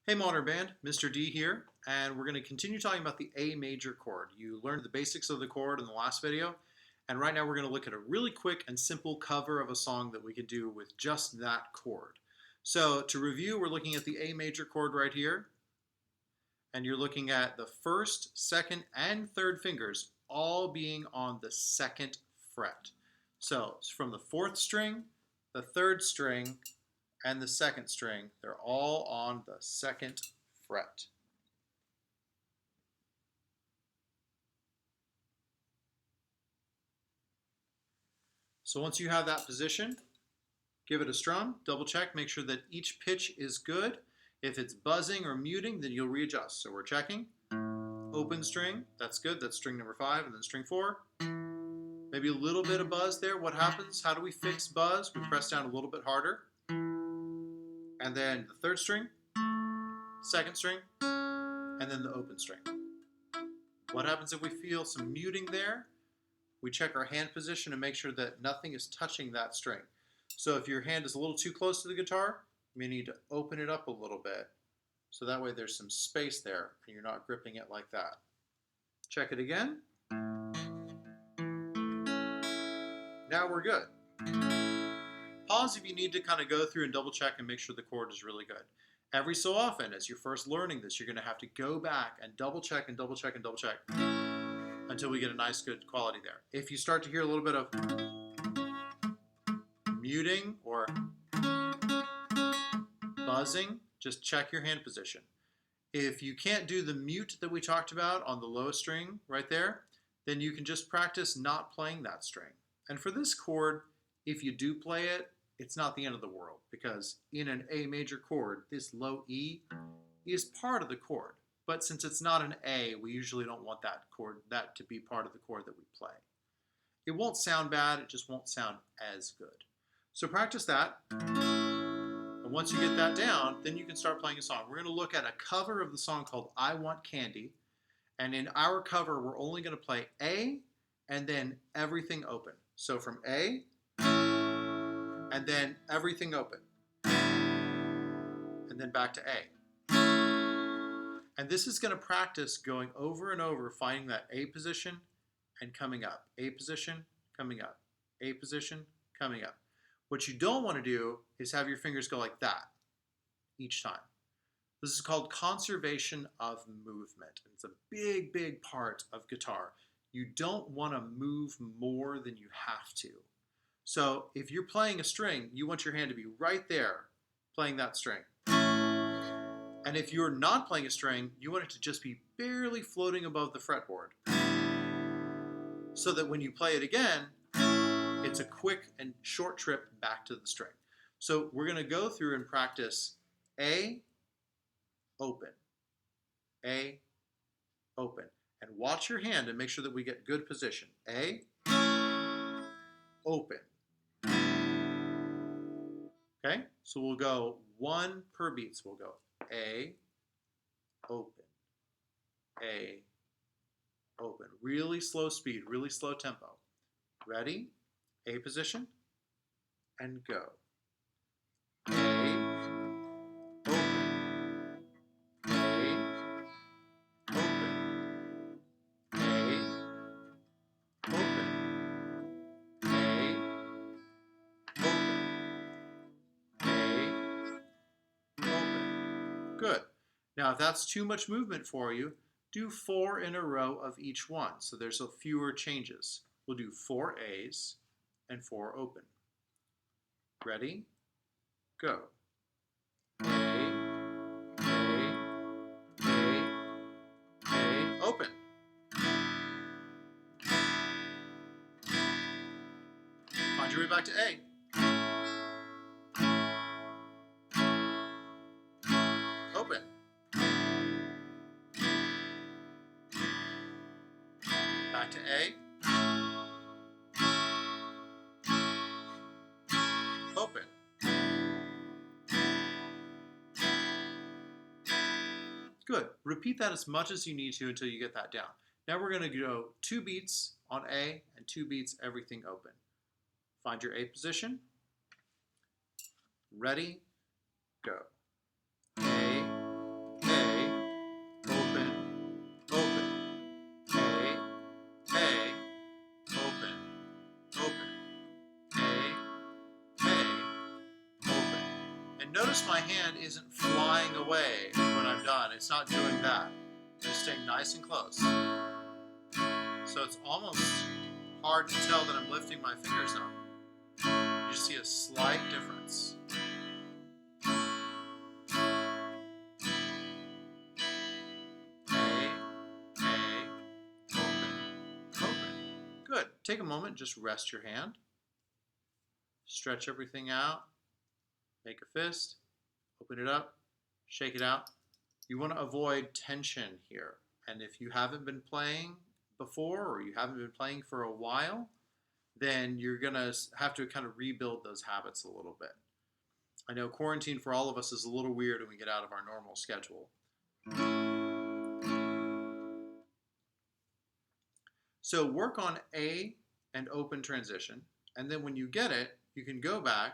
Hey Modern Band, Mr. D here, and we're going to continue talking about the A major chord. You learned the basics of the chord in the last video, and right now we're going to look at a really quick and simple cover of a song that we could do with just that chord. So to review, we're looking at the A major chord right here, and you're looking at the first, second, and third fingers all being on the second fret. So it's from the fourth string, the third string, and the second string, they're all on the second fret. So once you have that position, give it a strum, double check, make sure that each pitch is good. If it's buzzing or muting, then you'll readjust. So we're checking. Open string, that's good, that's string number 5, and then string 4. Maybe a little bit of buzz there. What happens? How do we fix buzz? We press down a little bit harder. And then the third string, second string, and then the open string. What happens if we feel some muting there? We check our hand position and make sure that nothing is touching that string. So if your hand is a little too close to the guitar, you may need to open it up a little bit. So that way there's some space there and you're not gripping it like that. Check it again. Now we're good. Pause if you need to kind of go through and double check and make sure the chord is really good. Every so often, as you're first learning this, you're going to have to go back and double check and double check and double check until we get a nice good quality there. If you start to hear a little bit of muting or buzzing, just check your hand position. If you can't do the mute that we talked about on the lowest string right there, then you can just practice not playing that string. And for this chord, if you do play it, it's not the end of the world, because in an A major chord, this low E is part of the chord. But since it's not an A, we usually don't want that to be part of the chord that we play. It won't sound bad, it just won't sound as good. So practice that. And once you get that down, then you can start playing a song. We're going to look at a cover of the song called I Want Candy. And in our cover, we're only going to play A and then everything open. So from A, and then everything open. And then back to A. And this is going to practice going over and over, finding that A position and coming up. A position, coming up. A position, coming up. What you don't want to do is have your fingers go like that each time. This is called conservation of movement. It's a big, big part of guitar. You don't want to move more than you have to. So if you're playing a string, you want your hand to be right there playing that string. And if you're not playing a string, you want it to just be barely floating above the fretboard. So that when you play it again, it's a quick and short trip back to the string. So we're going to go through and practice A, open, A, open. And watch your hand and make sure that we get good position. A, open. Okay, so we'll go one per beat. So we'll go A, open, A, open. Really slow speed, really slow tempo. Ready? A position, and go. A, open, A, open, A, open, A, open, A, open. Good. Now, if that's too much movement for you, do 4 in a row of each one. So there's fewer changes. We'll do 4 A's and 4 open. Ready? Go. A, open. Find your way back to A. Open. Back to A. Open. Good. Repeat that as much as you need to until you get that down. Now we're going to go 2 beats on A and 2 beats everything open. Find your A position. Ready, go. A, notice my hand isn't flying away when I'm done. It's not doing that. It's staying nice and close. So it's almost hard to tell that I'm lifting my fingers up. You see a slight difference. Good. Take a moment, just rest your hand. Stretch everything out. Make a fist. Open it up. Shake it out. You want to avoid tension here. And if you haven't been playing before or you haven't been playing for a while, then you're going to have to kind of rebuild those habits a little bit. I know quarantine for all of us is a little weird when we get out of our normal schedule. So work on A and open transition, and then when you get it, you can go back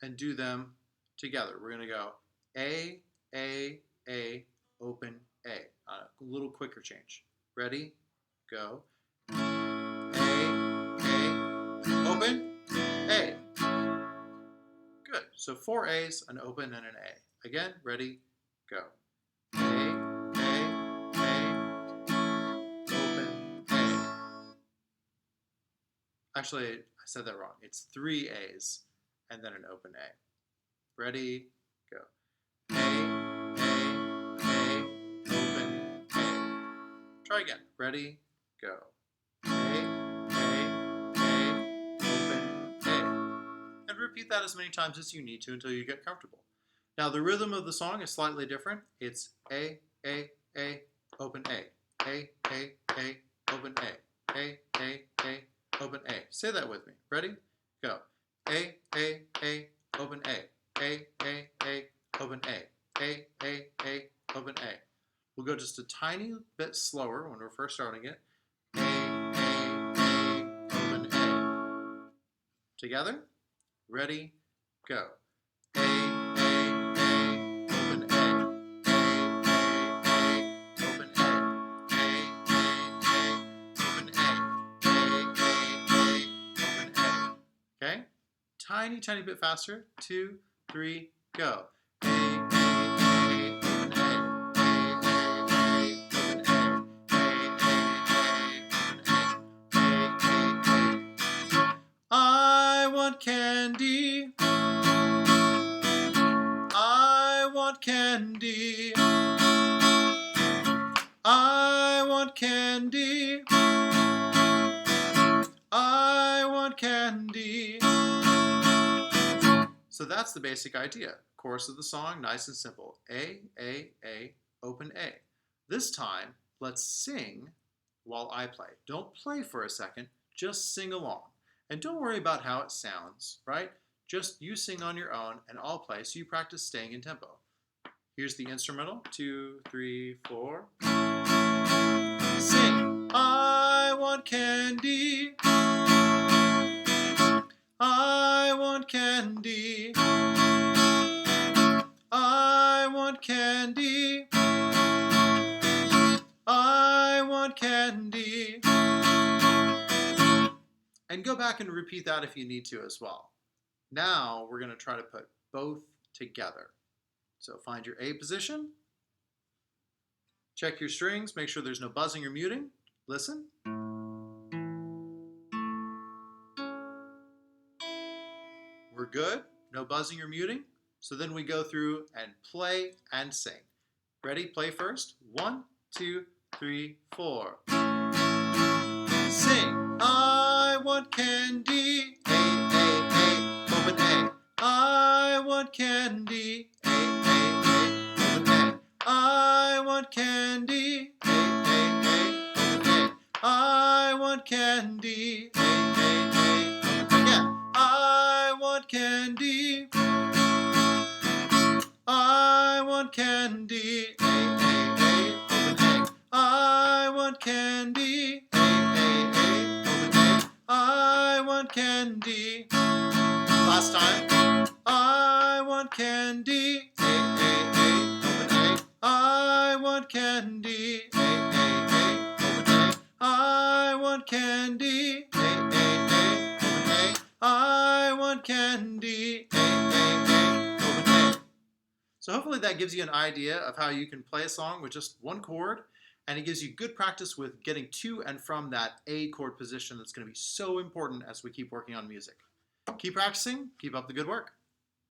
and do them together. We're going to go A, open, A. A little quicker change. Ready? Go. A, open, A. Good. So 4 A's, an open, and an A. Again, ready? Go. Actually, I said that wrong. It's 3 A's and then an open A. Ready? Go. A, open, A. Try again. Ready? Go. A, open, A. And repeat that as many times as you need to until you get comfortable. Now, the rhythm of the song is slightly different. It's A, open, A. A, open, A. A, open A. Say that with me. Ready? Go. A, open A. A, open A. A, open A. We'll go just a tiny bit slower when we're first starting it. A, open A. Together? Ready? Go. A, open A. Open A. Okay? Tiny bit faster. 2, 3, go. A, open A. Open A. I want candy. I want candy. I want candy. I want candy. So that's the basic idea. Chorus of the song, nice and simple. A, open A. This time, let's sing while I play. Don't play for a second, just sing along. And don't worry about how it sounds, right? Just you sing on your own and I'll play so you practice staying in tempo. Here's the instrumental. 2, 3, 4. Sing. I want candy. I want candy. I want candy. I want candy. And go back and repeat that if you need to as well. Now we're going to try to put both together. So find your A position. Check your strings. Make sure there's no buzzing or muting. Listen. We're good. No buzzing or muting. So then we go through and play and sing. Ready? Play first. 1, 2, 3, 4. Sing. I want candy. A, open A. I want candy. A, open A. I want candy. A, open A. I want candy. A, open again. I want candy. I want candy. A, open A. I want candy. I want candy. Last time. I want candy. Open A. I want candy. Open A. I want candy. Open A. I want candy. Open A. So hopefully that gives you an idea of how you can play a song with just one chord, and it gives you good practice with getting to and from that A chord position that's going to be so important as we keep working on music. Keep practicing, keep up the good work.